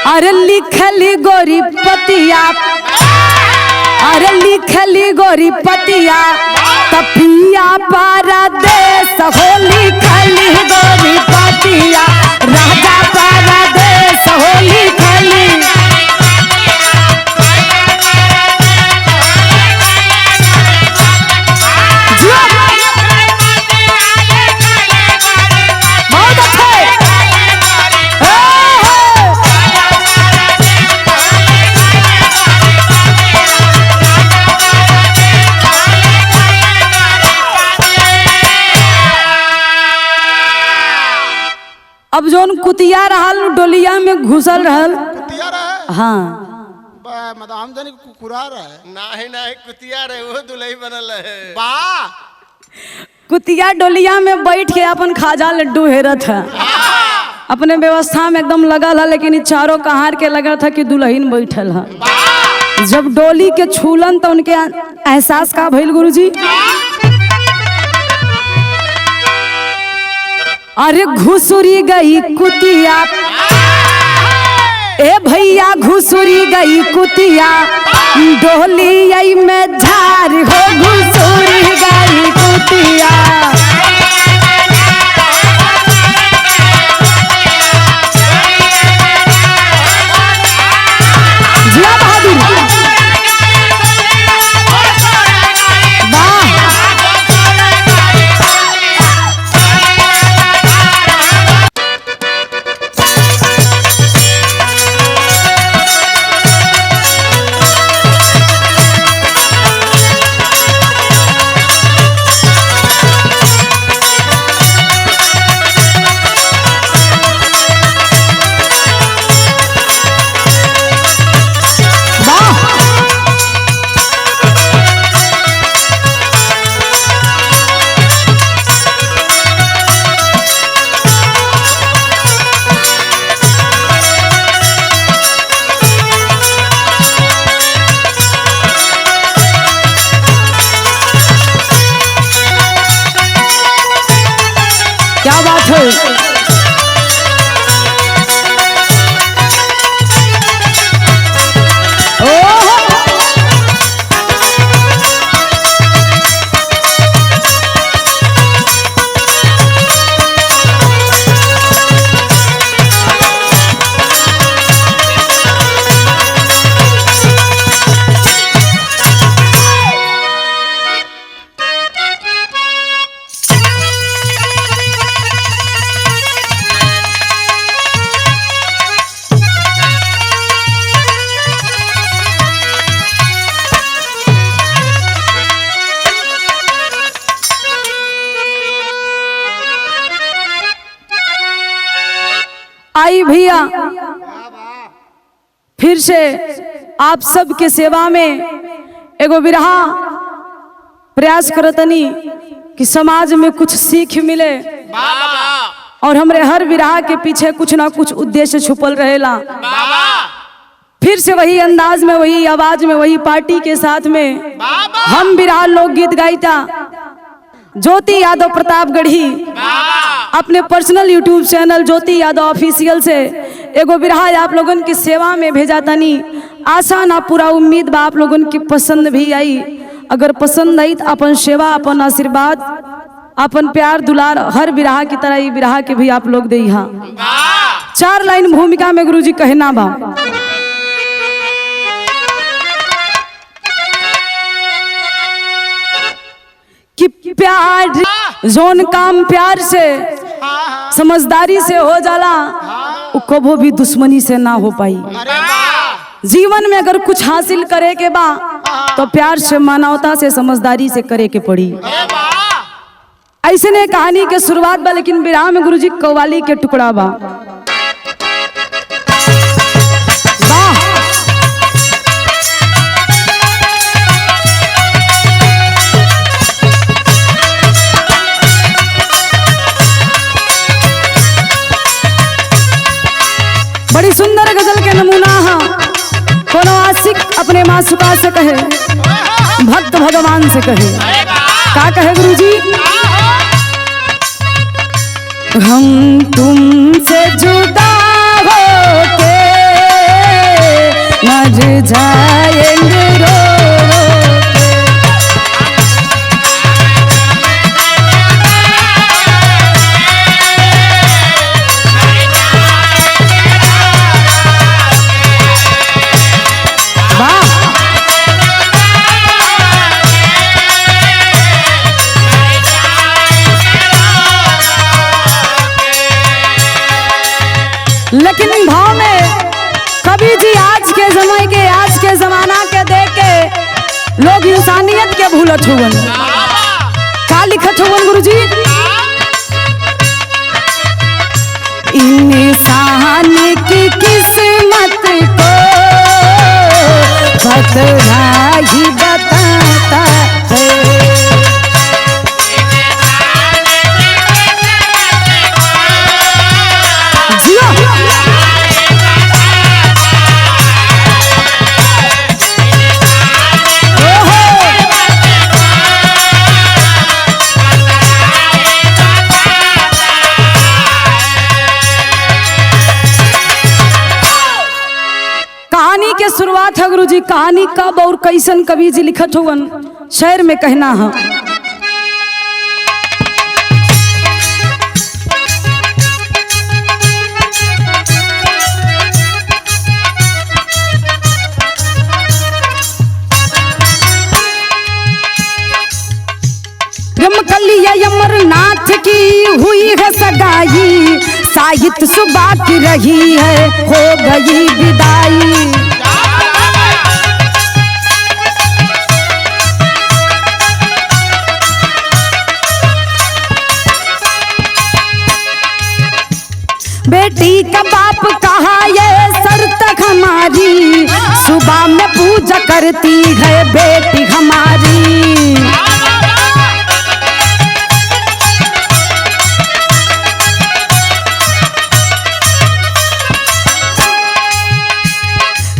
अरे लिखली गोरी पतिया, अरे लिखली गोरी पतिया तपिया परदेस हो, लिखली गोरी पतिया राजा परदेस हो, लिखली। बहुत अच्छे। अब जोन कुतिया रहल डोलिया में घुसल रहल, कुतिया रहे। हाँ मदाम जानी कुकुरा रहे। नाही नाही कुतिया रहे, वो दुल्ही बनल है। वाह कुतिया डोलिया में बैठ के अपन खाजा लड्डू हेरत है, अपने व्यवस्था में एकदम लगल है, लेकिन चारों कहार के लगा था कि दुल्हन बैठल है। जब डोली के छूलन तो उनके एहसास का भइल गुरुजी। अरे घुसुरी गई कुतिया, ए भैया घुसुरी गई कुतिया डोली में झार हो, घुसुरी गई कुतिया। जिया बहादुर वाह। क्या बात है। आई भैया फिर से आप सबके सेवा में एगो बिरहा प्रयास करतनी कि समाज में कुछ सीख मिले, और हमरे हर बिरहा के पीछे कुछ ना कुछ उद्देश्य छुपल रहेला। फिर से वही अंदाज में, वही आवाज में, वही पार्टी के साथ में हम बिरहा लोकगीत गायिका ज्योति यादव प्रतापगढ़ी अपने पर्सनल यूट्यूब चैनल ज्योति यादव ऑफिशियल से एगो बिरहा आप लोगन की सेवा में भेजा तनी। आशा ना पूरा उम्मीद बा आप लोगन की पसंद भी आई। अगर पसंद आई तो अपन सेवा, अपन आशीर्वाद, अपन प्यार दुलार हर बिरहा की तरह ये बिरहा के भी आप लोग दे। हाँ 4 लाइन भूमिका में गुरुजी कहना बा कि प्यार जोन काम प्यार से समझदारी से हो जाला, वो कभी भी दुश्मनी से ना हो पाई। जीवन में अगर कुछ हासिल करे के बा तो प्यार से, मानवता से, समझदारी से करे के पड़ी। ऐसे ने कहानी के शुरुआत बा, लेकिन बिरहा में गुरुजी कव्वाली के टुकड़ा बा। बड़ी सुंदर गजल के नमूना है। कोनो आशिक अपने मासूका से कहे, भक्त भगवान से कहे। क्या कहे गुरुजी? हम तुमसे जुदा होके मर जाएंगे रो रो के। वाह, लेकिन इन भाव में कवि जी आज के समय के, आज के जमाना के देख के लोग इंसानियत के भूलत हुवन। का लिखत हुवन गुरुजी? इंसान की किस्मत को बतला ही बताता है। जियो शुरुआत है गुरुजी। कहानी कब और कैसन कवि जी लिखत हुवन, शेर में कहना है। रमकलिया अमरनाथ की हुई है सगाई, साहित्य सुबह की रही है हो गई विदाई। बेटी का बाप कहा ये शर्त हमारी, सुबह में पूजा करती है बेटी हमारी।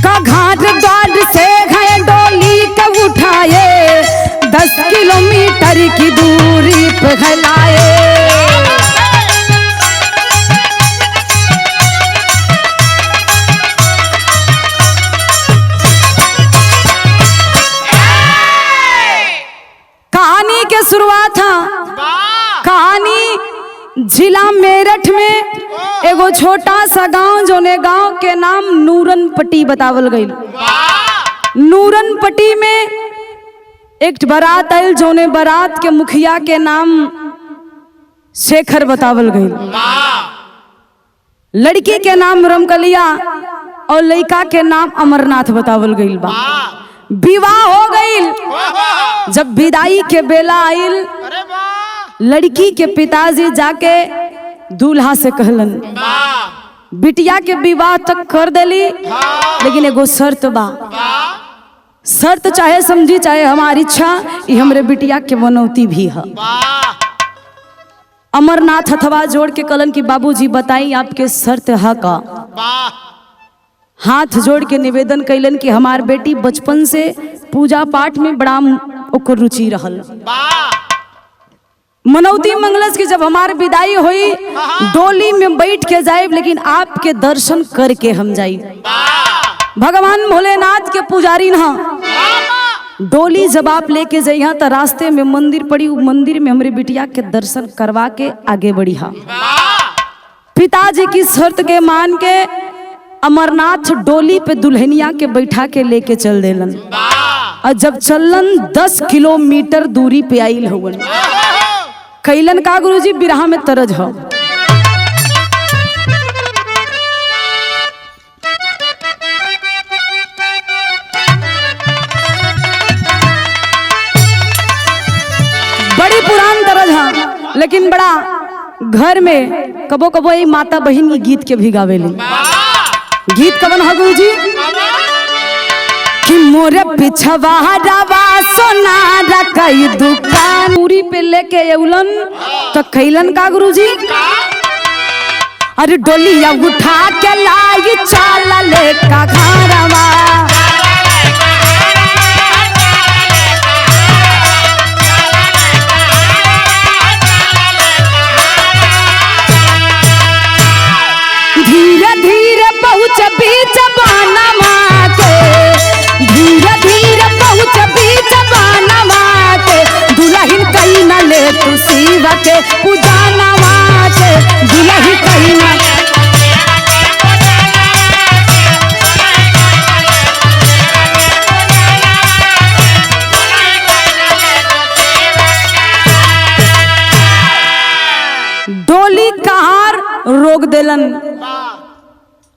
का घाट द्वार से है डोली के उठाए, 10 किलोमीटर की दूरी पे लाए। शुरुआत था कहानी जिला मेरठ में एगो छोटा सा गांव, जोने गांव के नाम नूरन पट्टी बतावल गई। नूरन पट्टी में एक बारात आयल, जोने बारात के मुखिया के नाम शेखर बतावल गई। लड़की के नाम रमकलिया और लड़का के नाम अमरनाथ बतावल गई बा। विवाह हो गई। जब विदाई के बेला आइल, लड़की के पिताजी जाके दूल्हा से कहलन, बिटिया के विवाह तक कर देली, लेकिन एगो शर्त बा। शर्त चाहे समझी चाहे हमारी इच्छा, ये हमरे बिटिया के मनौती भी है। अमरनाथ हथवा जोड़ के कहलन कि बाबूजी बताई आपके शर्त है का? हाथ जोड़ के निवेदन कैलन कि हमार बेटी बचपन से पूजा पाठ में बड़ा ओकर रुचि रहल। मनौती मंगलस की जब हमार विदाई हुई, डोली में बैठ के जाए, लेकिन आपके दर्शन करके हम जाई। भगवान भोलेनाथ के पुजारी ना, डोली जब आप लेके जाइए तो रास्ते में मंदिर पड़ी, मंदिर में हमारे बिटिया के दर्शन करवा के आगे बढ़ी। पिताजी की शर्त के मान के अमरनाथ डोली पे दुल्हनिया के बैठा के लेके चल देलन। और जब चलन 10 किलोमीटर दूरी पे आइल हवन, कैलन का गुरुजी? बिरहा में तरज हो। बड़ी पुरान तरज है, लेकिन बड़ा घर में कबो कबो ये माता बहन की गीत के भी गावेली। गीत कवन है गुरुजी? कि मोरे पिछवा रवा सोनारा कई दुकान पूरी पे लेके एउलन, तो कैलन का गुरुजी? अरे डोलिया उठा के लाई चाला ले का घरवा। धीरे धीरे पहुँच बीच बानमा के,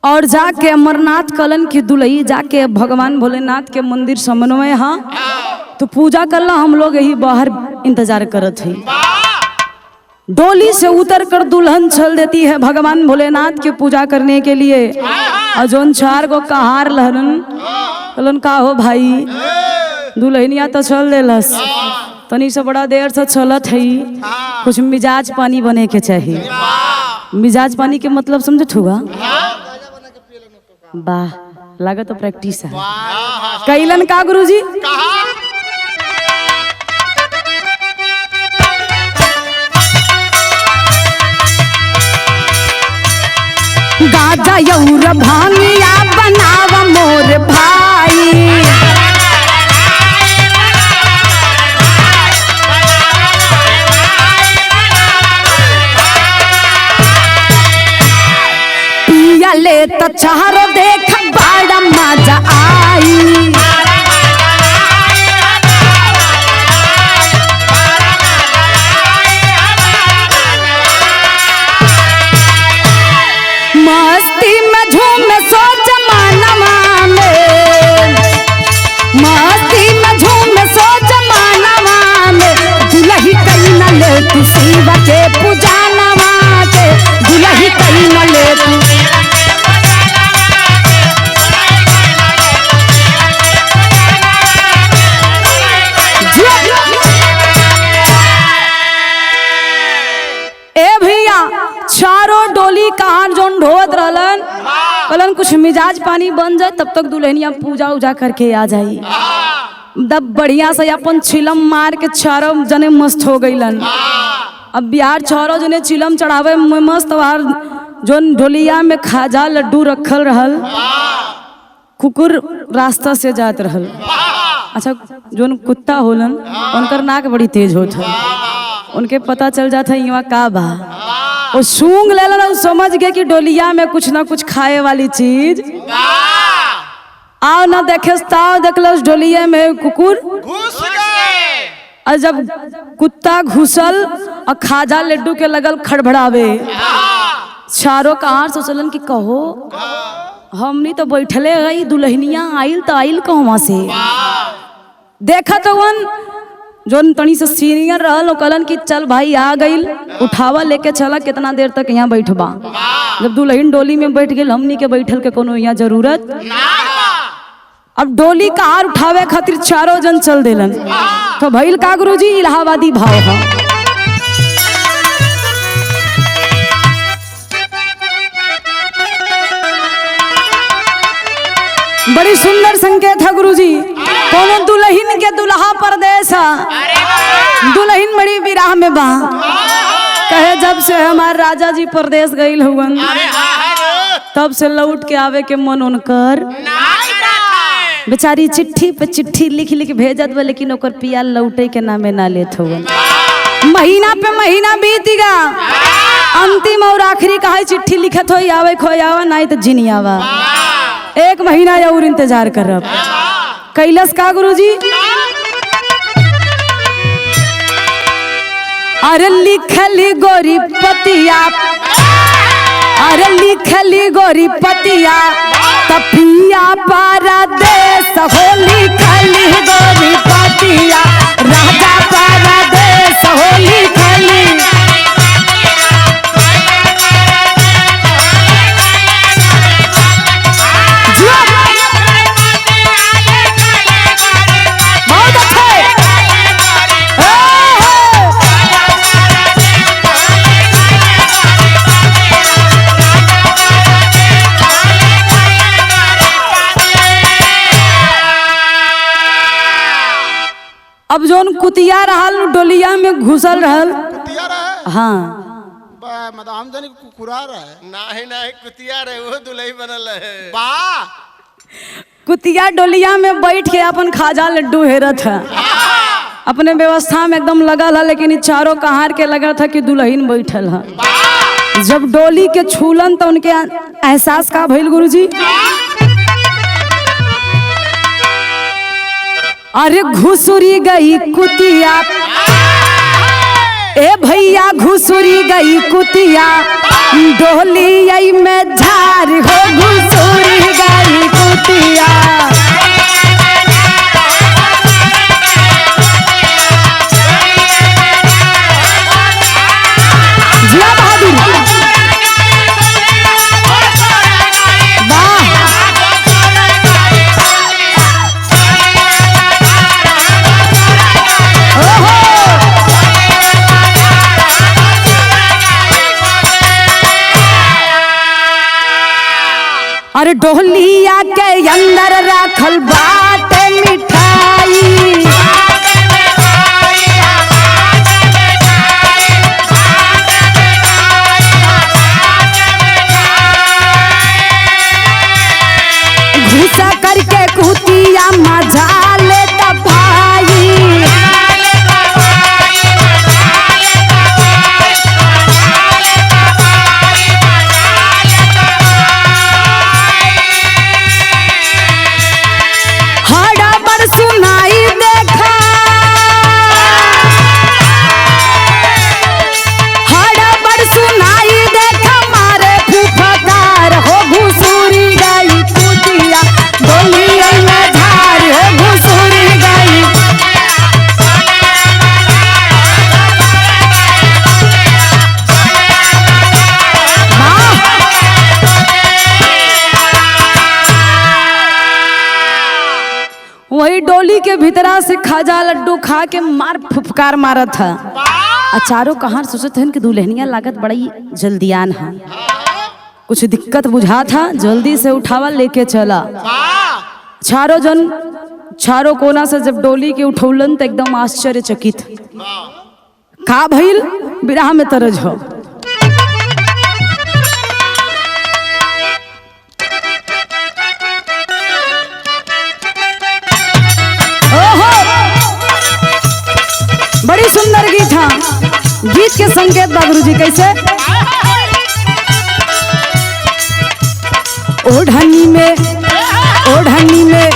और जाके अमरनाथ कलन की दुलही जाके भगवान भोलेनाथ के मंदिर समन्वय हाँ तो पूजा करला हम लोग यही बाहर इंतजार करत है। डोली से उतर कर दुल्हन चल देती है भगवान भोलेनाथ की पूजा करने के लिए। और जोन 4 गो कहार लहन का हो भाई दुल्हनिया तो चल देलस तनी से बड़ा देर से चलत है कुछ मिजाज पानी बने के चाहिए। मिजाज पानी के मतलब समझत हुआ वाह लगा तो प्रैक्टिस है कैलन का गुरुजी गाजा यौर भांगिया बनाव मोर भाई पिया ले त चारो देख बड़ा मजा आई मस्ती में झूम सो जमानवा में मस्ती में झूम सो जमानवा में दुलही कहीं न ले तू शिव के पूजानवा के दुलही कहीं न ले तू चारों डोली कहां जोन ढोत रहलन कहलन कुछ मिजाज पानी बन जाए तब तक दुल्हनिया पूजा उजा करके आ जाई। तब बढ़िया से अपन चिलम मार के चारों जने मस्त हो गईलन। अब बिहार चारों जने चिलम चढ़ावे में मस्त वार जोन ढोलिया में खाजा लड्डू रखल रहल कुकुर रास्ता से जात रहल। अच्छा जोन कुत्ता होलन उनकर नाक बड़ी तेज होत है उनके पता चल जाता है यहाँ का बा वो सूंघ लेलन समझ गए कि डोलिया में कुछ ना कुछ खाए वाली चीज आओ ना देखे देखल डोलिया में कुकुर घुस गए। और जब कुत्ता घुसल और खाजा लड्डू के लगल खड़बड़ावे चारों कहार सोचलन कि कहो हमनी तो बैठले गई दुल्हनिया आइल तो आइल कहवा से देखा तो वन जोन तनी से सीनियर रहल कहलन कि चल भाई आ गईल उठावा लेके चला कितना देर तक यहाँ बैठबा। जब दुल्हन डोली में बैठ गई हमनी के बैठल के कोनो यहाँ जरूरत अब डोली कार उठावे खातिर चारों जन चल देलन तो भइल का गुरुजी इलाहाबादी भाव है। बड़ी सुंदर संकेत है गुरुजी कोनो दुल्हन के दुल्हा परदेश दुल्हन बड़ी विराह में बा कहे जब से हमार राजा जी परदेश गईल हुवन तब से लौट के आवे के मन उनकर बेचारी चिट्ठी पे चिट्ठी लिख लिख भेजत बा लेकिन ओकर पिया लौटे के नामे ना लेत हुवन। महीना पे महीना बीत गया अंतिम और आखिरी कहा चिट्ठी लिखत हो आवे खो आवा नहीं तो जिनी आवा 1 महीना और इंतजार करब कैलस का गुरुजी अरे लिखली गोरी पतिया अरे लिखली गोरी पतिया तपिया परदेश हो लिखली गोरी पतिया राजा परदेश हो लिखली अब जोन कुतिया रहल डोलिया में घुसल रहल कुतिया रहा हाँ मदाम जानी कुकुरा रहा है नाही नाही कुतिया रहे वो दुल्ही बनल है। वाह कुतिया डोलिया में बैठ के अपन खाजा लड्डू हेरत है अपने व्यवस्था में एकदम लगल है लेकिन चारों कहार के लगा था कि दुल्हन बैठल है। जब डोली के छूलन तो उनके एहसास का भइल गुरुजी अरे घुसुरी गई कुतिया ए भैया घुसुरी गई कुतिया डोली आई में झार हो घुसुरी गई कुतिया। जिया बहादुर वाह। ओहो अरे डोलिया के अंदर रखल बाटे मिठाई। घुसा करके कुतिया मजा लेता भाई। हड़बड़ सुनाई देखा, हड़बड़ सुनाई देखा मारे फुफकार हो घुसुरी गई कुतिया। डोलिया में झार हो घुसुरी गई। वही डोली के भीतरा से खाजा लड्डू खा के मार फुफकार मारा था। चारों कहार सोचत हन कि दुल्हनिया लागत बड़ी जल्दियान है, कुछ दिक्कत बुझा था, जल्दी से उठावा लेके चला। चारों जन चारों कोना से जब डोली के उठौलन तो एकदम आश्चर्यचकित का भइल बिरहा में तरज हो। ओहो बड़ी सुंदर गीत था। गीत के संकेत बाबूजी कैसे ओढ़नी में ओढ़नी में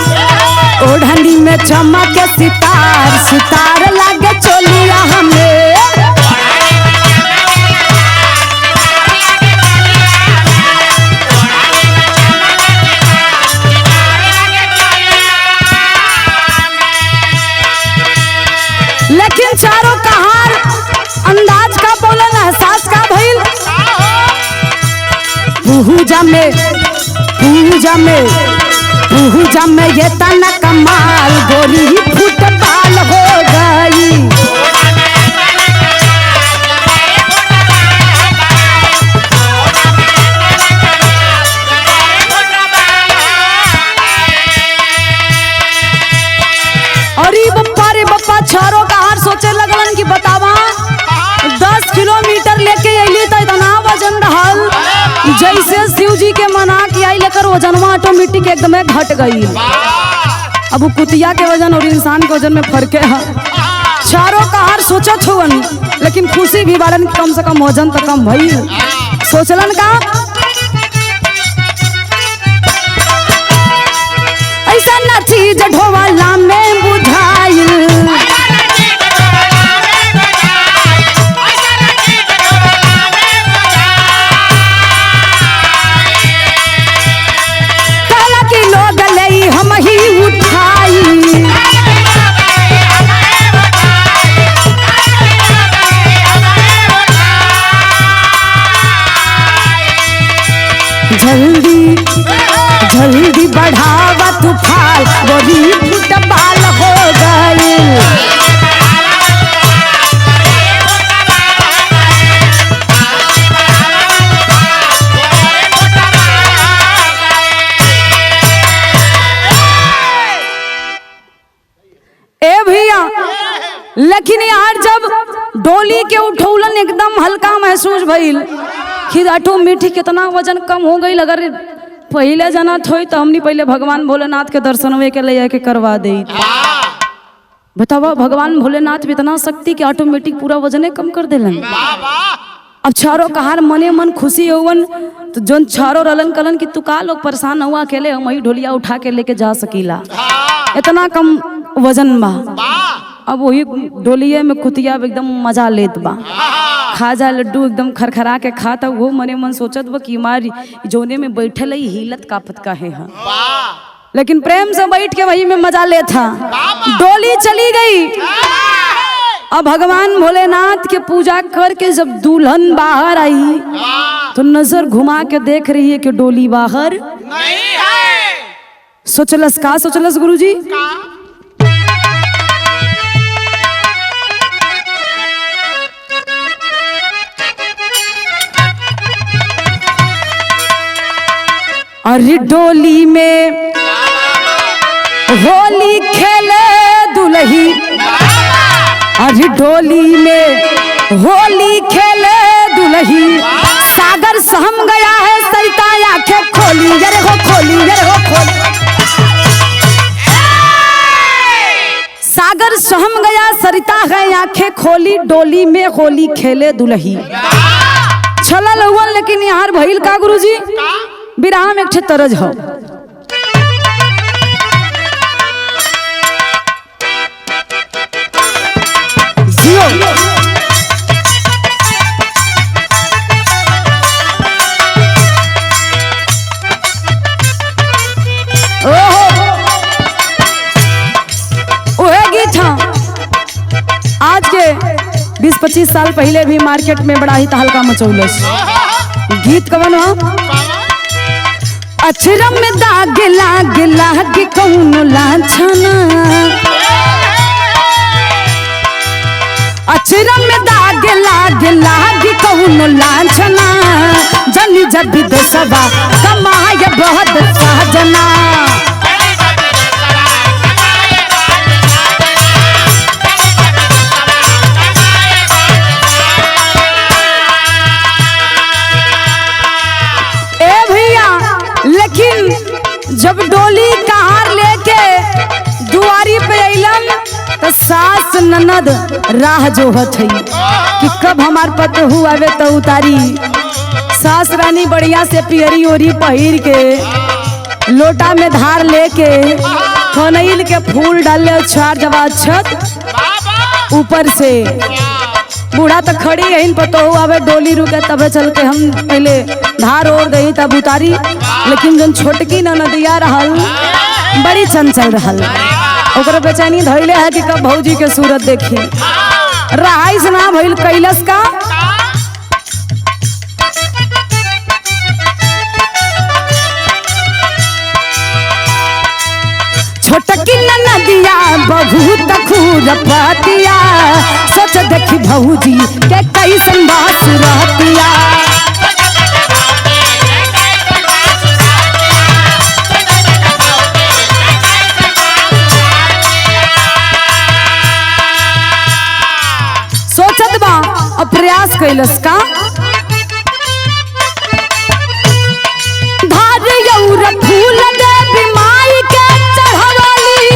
ओढ़नी में चमक सितार सितार लागे चोलिया हमें। लेकिन चारों कहार अंदाज का बोलन एहसास का भइल। पूजा में ये तना कमाल गोरी फुटबॉल हो गई। अरे बप्पा चारों कहार सोचे लगलन कि बतावा 10 किलोमीटर लेके अइली तो इतना वजन रहल जैसे शिव जी के मना कि आई लेकर वजनवा ऑटोमेटिक एकदम घट गई। अब कुतिया के वजन और इंसान के वजन में फर्क है। चारों कहार सोचत हुवन लेकिन खुशी भी बारन कम से कम वजन तो कम भइल। सोचलन का ऐसा न चीज ढोवाला में बुझाइल। हम ही उठाई जल्दी जल्दी बढ़ावा तूफान गोरी फुटबॉल हो गई। लेकिन यार जब डोली के उठौलन एकदम हल्का महसूस भइल कि ऑटोमेटिक कितना वजन कम हो गई। अगर पहले जानत होई तो हमनी पहले भगवान भोलेनाथ के दर्शन के ले जाके करवा दे। बतावा भगवान भोलेनाथ में इतना शक्ति कि ऑटोमेटिक पूरा वजने कम कर देलन। अब चारों कहार मने मन खुशी होवन तो जोन चारों रलन कलन कि तू का लोग परेशान हुआ अकेले हम ही ढोलिया उठा के लेके जा सकीला, इतना कम वजन बा। अब वही डोलिये में कुतिया एकदम मजा लेत बा। खाजा लड्डू एकदम खरखरा के खाता। वो मने मन सोचत बा कि हमारी जोने में बैठल ही हिलत कापत का है हाँ। लेकिन प्रेम से बैठ के वही में मजा ले था। डोली चली गई। अब भगवान भोलेनाथ के पूजा करके जब दुल्हन बाहर आई तो नजर घुमा के देख रही है कि डोली बाहर नहीं है। सोचलस का सोचलस गुरुजी? अरे डोली में होली खेले दुल्ही, अरे डोली में होली खेले दुल्ही, सागर सहम गया है सरिता आंखें खोली, जरे हो खोली, जरे हो खोली। सागर सहम गया सरिता है आंखें खोली, डोली में होली खेले दुल्ही। छलल हुआ लेकिन यार भइल का गुरुजी? विराम एक तरज हो। आज के 20-25 साल पहले भी मार्केट में बड़ा ही तहलका मचौलस। गीत कवन हो? अक्षरम में दाग लाग लाग कौन लाछना, अक्षरम में दाग लाग लाग कौन लाछना, जनी जब भी दसवा कमाए बहुत सहजना। लेकिन जब डोली कहार लेके दुआरी पे अइलन तो सास ननद राह जोहत है कि कब हमार पतहू आवे तो उतारी। सास रानी बढ़िया से पियरी ओरी पहिर के लोटा में धार लेके कनैल के फूल डाले चार जवा छत ऊपर से। बूढ़ा तो खड़ी यहीं पतहू आवे डोली रुके तबे चल के हम पहले धार ओढ़ दही तब उतारी। लेकिन जन छोटकी ननदिया रहल बड़ी चंचल रहल, ओकरे बेचैनी धइले है कि कब भौजी के सूरत देखी। रहाइस ना भइल कैलस का छोटकी ननदिया बहुत खूरपतिया, सोच देखी भौजी के कैसन बास रहतिया। सोचत बा और प्रयास कैलस का धार यौर फूल देवी माई के चढ़वाली,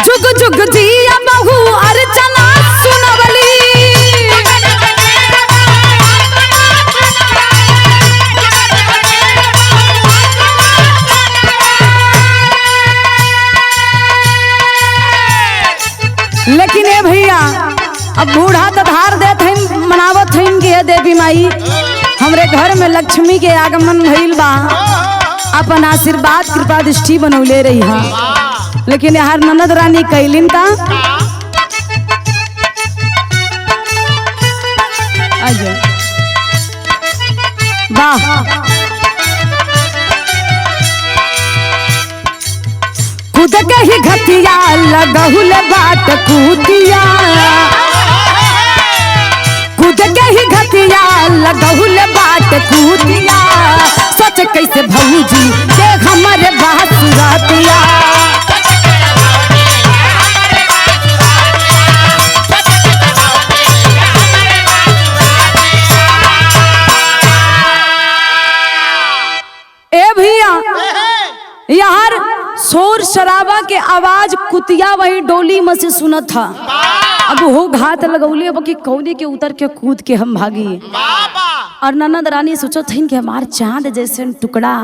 जुग जुग जिया बहु अर्चना सुनवली। लेकिन ए भैया अब बूढ़ा तो धार देत हैं मनावत हैं कि हे देवी माई हमरे घर में लक्ष्मी के आगमन भइल बा, अपन आशीर्वाद कृपा दृष्टि बनौले रही हा। लेकिन यार ननद रानी कैलिन का वाह खुद के ही घटिया लगहुल बाट कूतिया, खुद के ही घटिया लगहुल बाट कूतिया, सोच कैसे भौजी के हमारे बात सुरातिया। ए भैया यार शोर शराबा के आवाज कुतिया वही डोली में से सुनत था। अब वो घात लगौले अब कि कौने के उतर के कूद के हम भागी। और ननद रानी सोचत हन कि हमार चांद जैसे टुकड़ा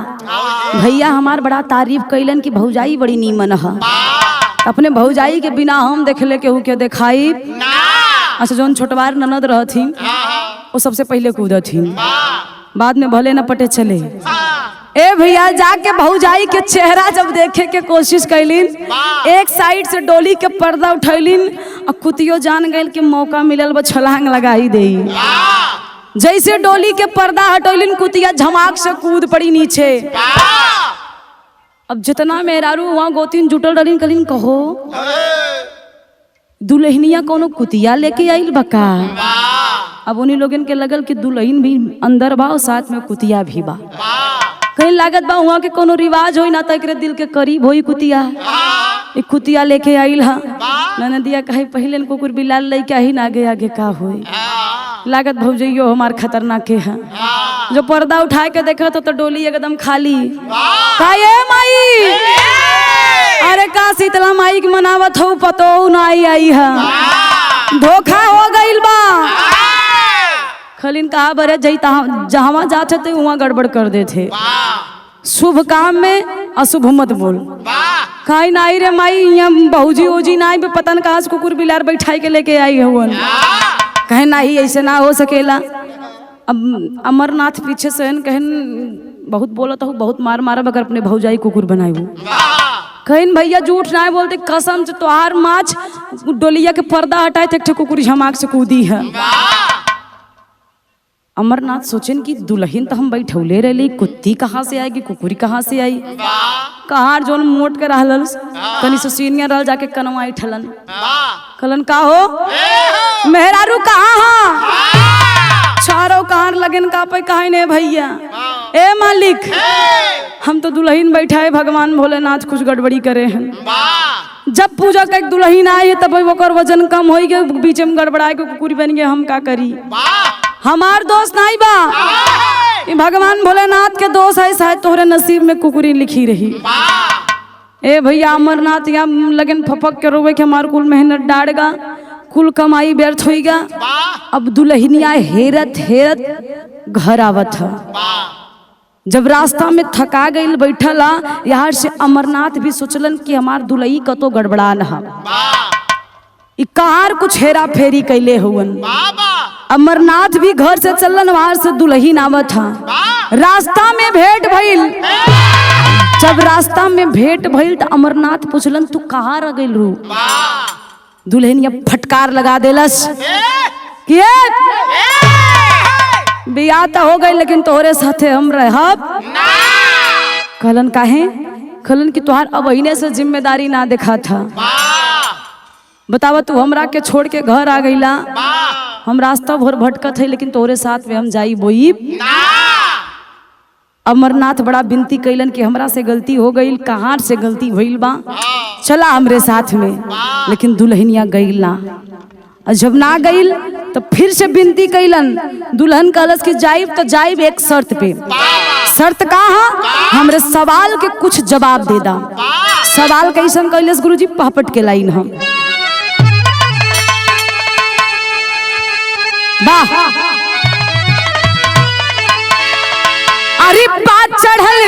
भैया हमार बड़ा तारीफ कैलन कि भौजाई बड़ी नीमन है। अपने भौजाई के बिना हम देखले केहू के देखाई। अच्छा जौन छोटवार ननद रहथिन वो सबसे पहले कूदथिन, बाद में भले न पटे चले। ए भैया जाके भौजाई के चेहरा जब देखे के कोशिश कैलिन, एक साइड से डोली के पर्दा उठैलिन और कुतियो जान गइल कि मौका मिलल बा छलांग लगाई देई। जैसे डोली के पर्दा हटैलिन कुतिया झमाक से कूद पड़ी नीचे। अब जितना मेहरारू वहाँ गोतीन जुटल रहीन कलिन कहो दुल्हनिया कोनो कुतिया लेके आइल बका। अब उन्हीं लोगन के लगल कि दुल्हन भी अंदर बा और साथ में कुतिया भी बा। कहीं लागत बा वहाँ के कोनो रिवाज होई ना तकरे दिल के करीब होई कुतिया। एक कुतिया लेके आइल हा ननदिया कहे पहले कुकुर बिलाल लेके आई ना आगे आगे का होई। लागत भौजइयो हमार खतरनाक के है। जो पर्दा उठा के देखा तो डोली एकदम खाली। का ये माई अरे का शीतला माई के मनावत हो पतो ना आई है। धोखा हो गइल बा। खलीन कहा बरे जईता जहां जाते थे वहां गड़बड़ कर देते। शुभ काम में अशुभ मत बोल। खाई नाई रे माई यहाँ बहुजी उजी नाई पे पता न कहाँ से कुकुर बिलार बैठाई के लेके आई हवन। कहे नहीं ऐसे ना हो सकेला। अब अमरनाथ पीछे से कहन बहुत बोलत हो बहुत मार मारा बगर अपने भौजाई कुकुर बनाई हो। कहन भैया झूठ ना बोलते कसम से तोहार माछ डोलिया के पर्दा हटाए थे कुकुर झमाक से कूदी है। अमरनाथ सोचेन कि दुल्हन तो हम बैठौले रही कुत्ती कहाँ से आएगी कुकुरी कहाँ से आई। कहार जोन मोट के रहल तनी से सीनियर रह जाके कनवाई ठलन कलन का हो मेहरारू कहाँ हा चारों कहार लगन का पे कहा ने भैया। ए मालिक हम तो दुल्हन बैठाए भगवान भोलेनाथ कुछ गड़बड़ी करे हैं। जब पूजा का एक दुल्हन आई तब ओकर वजन कम हो गए बीच में गड़बड़ाए के कुकुरी बन गए। हम का करी हमार दोस्त नहीं बा भगवान भोलेनाथ के दोस्त है शायद तोहरे नसीब में कुकुरी लिखी रही। ए भैया अमरनाथ यहाँ लगन फपक के रोवे के हमार कुल मेहनत डाड़गा कुल कमाई व्यर्थ होगा। अब दुल्हनिया हेरत हेरत घर आवत है। जब रास्ता में थका गई बैठला यार से अमरनाथ भी सोचलन कि हमार दुल्ही कतो गड़बड़ा न कहार कुछ हेरा फेरी कैले हुवन। अमरनाथ भी घर से चलन वहां से दुल्हन आवत था। रास्ता में भेंट भइल। जब रास्ता में भेंट भइल तो अमरनाथ पूछलन तू कहाँ रह गइल रू। दुल्हनिया फटकार लगा देलस कि बियाह तो हो गई लेकिन तोहरे साथे हम रहब। कहलन काहे कहलन कि तुहार अब अहिने से जिम्मेदारी ना देखा था। बतावा तू हमरा के छोड़ के घर आ गईला। हम रास्ता भर भटकत है लेकिन तोरे साथ में हम जाई बोई। अमरनाथ बड़ा विनती कैलन कि हमरा से गलती हो गई कहाँ से गलती भइल बा चला हमरे साथ में। लेकिन दुल्हनिया गईल ना। जब ना गईल तो फिर से विनती कैलन। दुल्हन कहलस कि जाइब तो जाइब एक शर्त पे। शर्त कहा हमरे सवाल के कुछ जवाब दे दा। सवाल कैसन कैलस गुरुजी पहपट के लाइन हम वाह। अरे बात चढ़ल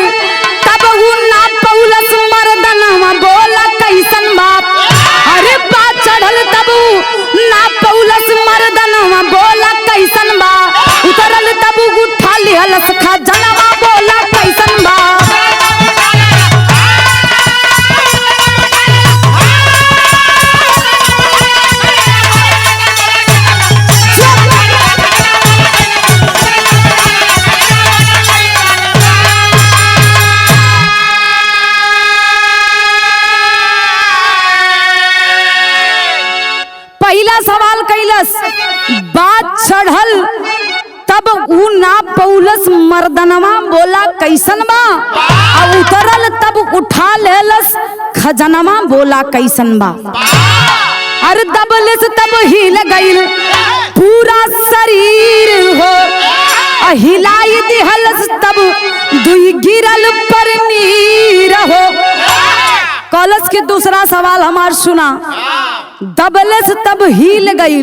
तब ना पौलस मर्दनवा बोला कैसन बाप। अरे बात चढ़ल तब ना पौलस मर्दनवा बोला कैसन बा। उतरल तब उठा लिहलस खजनवा बोला कैसन बा। पहला सवाल कैलस बात चढ़ल तब ऊ ना पौलस मर्दनवा बोला कैसन बा। और उतरल तब उठा लेलस खजनवा बोला कैसन बा। अरे दबलस तब हिल गईल पूरा शरीर हो। हिलाई दिहलस तब दुई गिरल पर नीर हो। कलश के दूसरा सवाल हमार सुना। दबले से तब हिल गई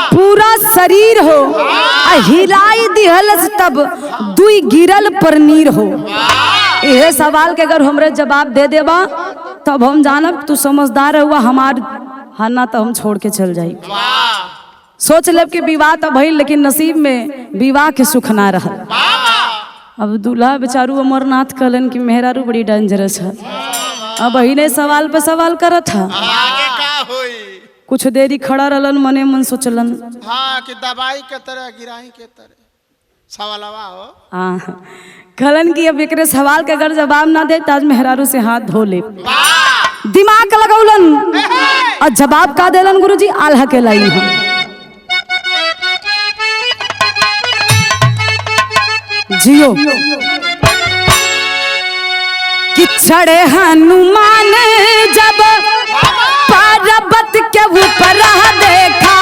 पूरा शरीर हो, आ हिलाई दिहलस तब दुई गिरल पर नीर हो। यह सवाल के अगर हमरे जवाब दे देबा तब हम जानब तू समझदार हुआ, हमार हाना तो हम छोड़ के चल जाई। सोच लेब कि विवाह तो भइल लेकिन नसीब में विवाह के सुख ना रहल। अब दूल्हा बेचारू अमरनाथ कहलन कि मेहरारू बड़ी डेंजरस है। अब वही सवाल पे सवाल करत है। आगे का होई? कुछ देरी खड़ा रहलन, मने मन सोचलन हाँ कि दवाई के तरह गिराही के तरह सवालवा हो। हाँ, कहलन कि अब एकरे सवाल के अगर जवाब ना दे ताज मेहरारू से हाथ धो ले। दिमाग लगौलन और जवाब का देलन गुरुजी, आल्हा के लाई हम जियो कि चढ़े हनुमान जब पर्वत के ऊपर देखा,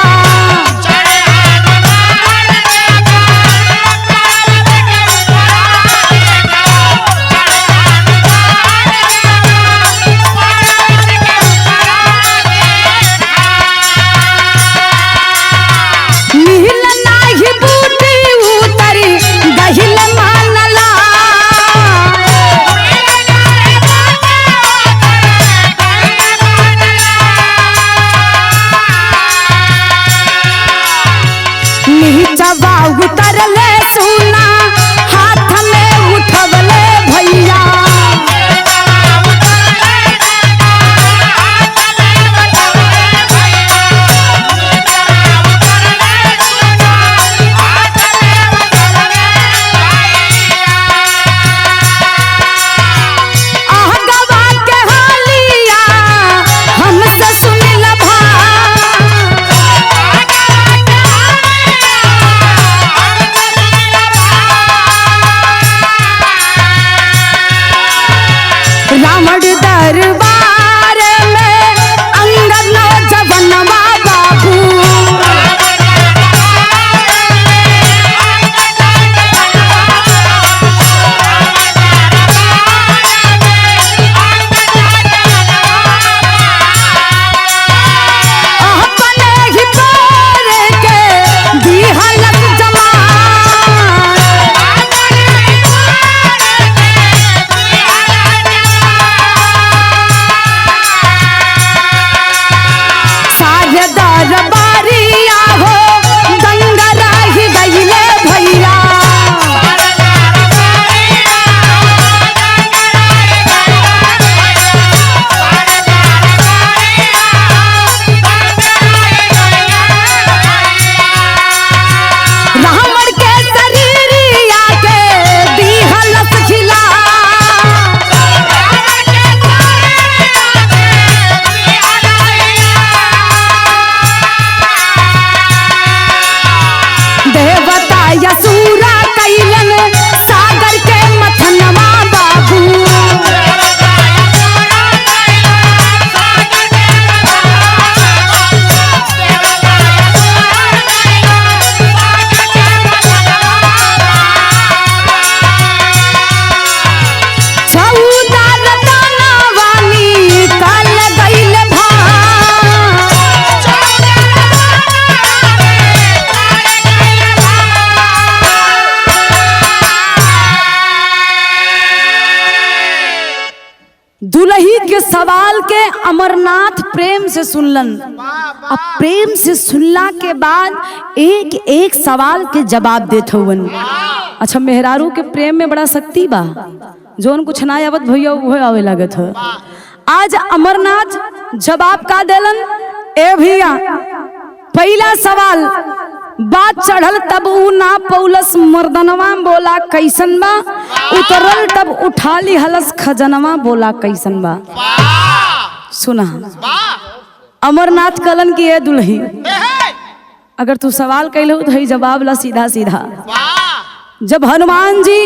उतरले सुना हाथ में उठवले भैया, गवा के हालिया हमसे सुनिल भा, रावण दरबार में अंगद नौजवानवा बाबू, अपने ही पैर के दिहलक जमा, दरबारिया हो दंगरा ही गईले भैया, रावण के शरीरिया के दिहलस खिला, देवता यसुरा कैलन सागर के मथनवा बाबू, चौदह रतनवानी कल गइल भा, दुल्ही के सवाल के अमरनाथ प्रेम से सुनलन। अब प्रेम से सुनला के बाद एक एक सवाल के जवाब देत हवन। अच्छा, मेहरारू के प्रेम में बड़ा शक्ति बा, जोन कुछ ना आवत भैया वो आवे लागत है। आज अमरनाथ जवाब का देलन। ए भैया, पहला सवाल बात चढ़ल तब ऊ ना पौलस मर्दनवा बोला कैसन बा, उतरल तब उठा ली हलस खजनवा बोला कैसन बा। सुना अमरनाथ कलन की ये दुल्ही, अगर तू सवाल कैलू तो जवाब ला सीधा सीधा। जब हनुमान जी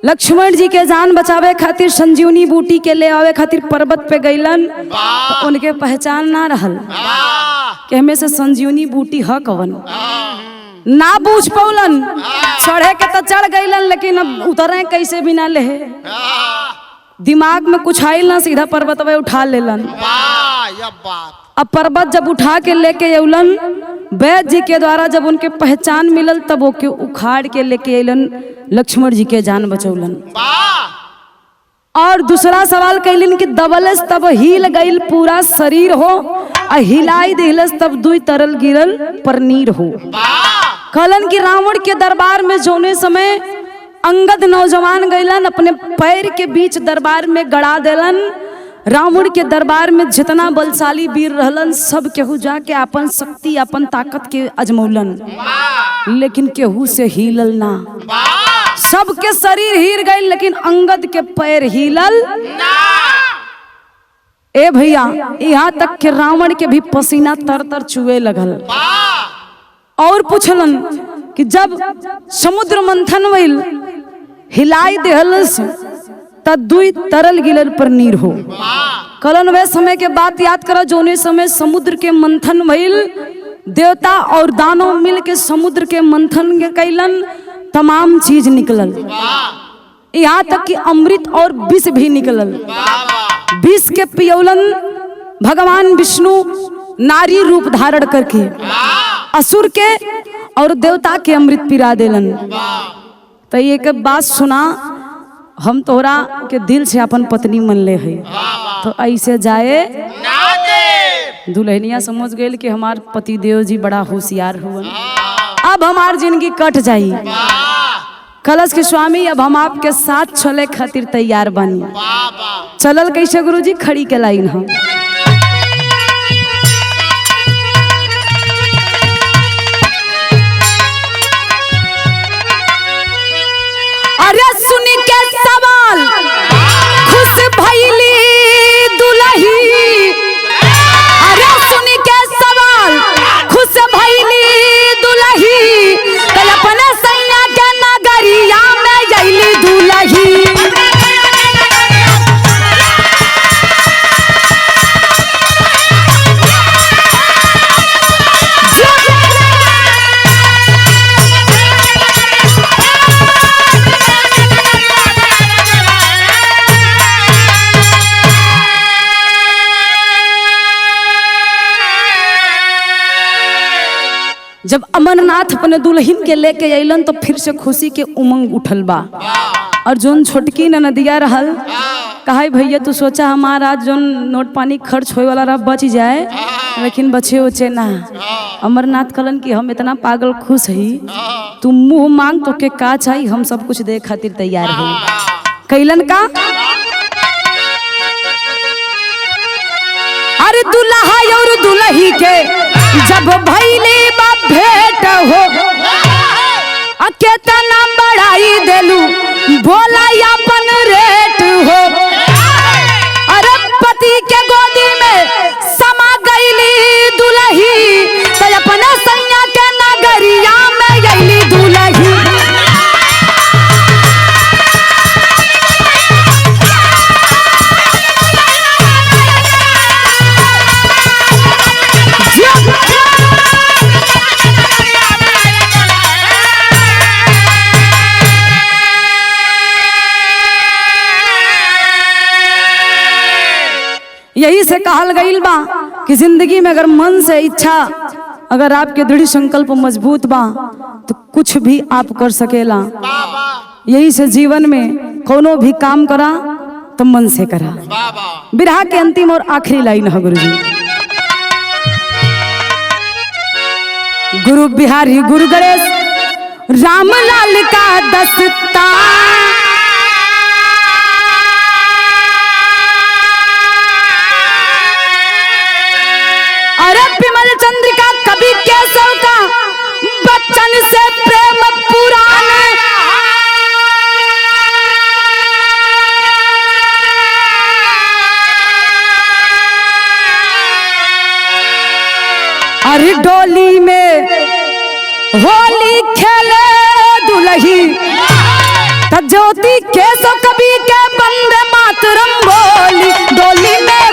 लक्ष्मण जी के जान बचावे खातिर संजीवनी बूटी के ले आवे खातिर पर्वत पे गईलन, तो उनके पहचान ना रहल कि हमें से संजीवनी बूटी ह कवन, ना पूछ पौलन। चढ़े के तो चढ़ गईलन, लेकिन अब उतरे कैसे भी ना ले, दिमाग में कुछ आइल ना, सीधा पर्वत पे उठा लेलन। गजब बात। अब पर्वत जब उठा के लेके अलन, वैद्य जी के द्वारा जब उनके पहचान मिलल तब ओके उखाड़ के लेके अलन, लक्ष्मण जी के जान बचौलन। वाह। और दूसरा सवाल कैलिन कि दबलस तब हिल गईल पूरा शरीर हो, आ हिलाई दिलस तब दुई तरल गिरल पर नीर हो। वाह। कहलन कि रावण के दरबार में जोने समय अंगद नौजवान गईलन, अपने पैर के बीच दरबार में गड़ा देलन। रावण के दरबार में जितना बलशाली वीर रहलन सब केहू जाके अपन शक्ति अपन ताकत के अजमौलन, लेकिन केहू से हिलल ना। सबके शरीर हिल गई लेकिन अंगद के पैर हिलल ना। ए भैया, यहाँ तक कि रावण के भी पसीना तर तर चुए लगल। और पूछलन कि जब समुद्र मंथन भइल, हिलाई देहलस त दुई तरल गिलर पर नीर हो। कलन वे समय के बात याद करा जोने समय समुद्र के मंथन भइल, देवता और दानव मिल के समुद्र के मंथन के कैलन, तमाम चीज निकलल, यहाँ तक कि अमृत और विष भी निकलल। विष के पियौलन भगवान विष्णु नारी रूप धारण करके असुर के और देवता के अमृत पिरा देलन। तो एक बात सुना, हम तोहरा के दिल से अपन पत्नी मन ले है, तो ऐसे जाए दुल्हनिया समझ गई कि हमार पति देव जी बड़ा होशियार हुआ, अब हमार जिंदगी कट जाई। कलश के स्वामी अब हम आपके साथ चले खातिर तैयार बनी। चलल कैसे गुरुजी? खड़ी के लाइन हम। अरे सुन के सवाल खुश भइली दुलही, अरे सुन के सवाल खुश भइली दुलही, कल अपने सैया के नगरिया में अइली दुलही। जब अमरनाथ अपने दुल्हन के लेके अलन तो फिर से खुशी के उमंग उठल बा। और जोन छोटकी नदिया रहल, कहा भैया तू सोचा हमारा जोन नोट पानी खर्च होए वाला रहा बच जाए, लेकिन बचे उचे ना। अमरनाथ कहलन कि हम इतना पागल खुश ही, तू मुंह मांग तो के का चाहिए, हम सब कुछ दे खातिर तैयार हो। कैलन का अरे दुल्हा और दुल्ही के जब भइले भेंट हो, केतना बढ़ाई देलू बोला अपन रेट हो। अरे पति के गोदी में समा गईली दुल्ही, तो अपने सैया के नगरिया में अइली दुल्ही। यही से कहल गईल बा कि जिंदगी में अगर मन से इच्छा, अगर आपके दृढ़ संकल्प मजबूत बा तो कुछ भी आप कर सकेला। यही से जीवन में कोनो भी काम करा तो मन से करा। बिरहा के अंतिम और आखिरी लाइन है गुरुजी। गुरु बिहारी गुरु गणेश रामलाल का दस्ता, विमल चंद्रिका कवि केशव का बच्चन से प्रेम पुराण, अरे डोली में होली खेले दुल्ही, ज्योति केशव कवि के बंदे मातरम बोली, डोली में